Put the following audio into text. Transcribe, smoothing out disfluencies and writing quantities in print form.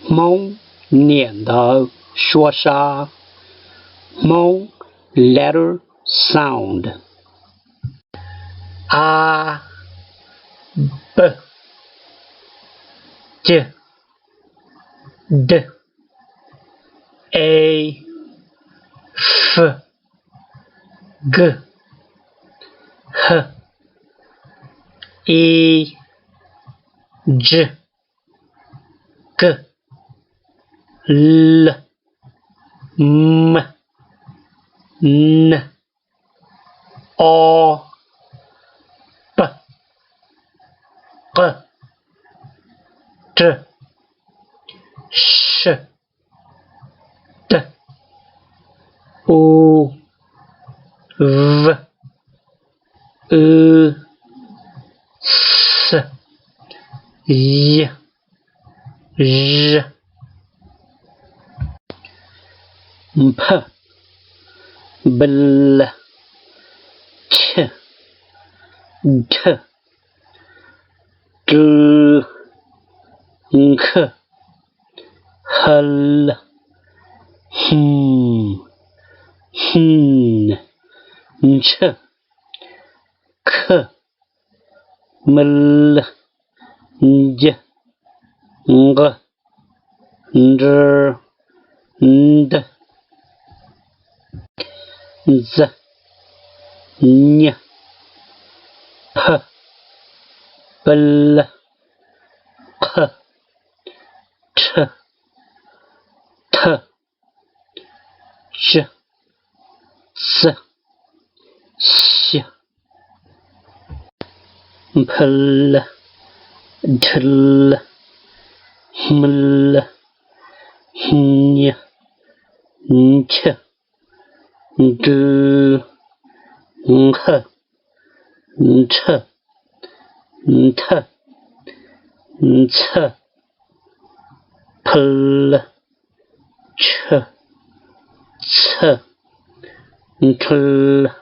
猫念的说啥？猫 letter sound a b j d a f g h i j k l m n o p q t sh t u v s y r p bl ch t g k hal ch k ml j g dr d z ny p bl q ch t j s sh pl tl ml ny ch g h ch t ch pl ch c tl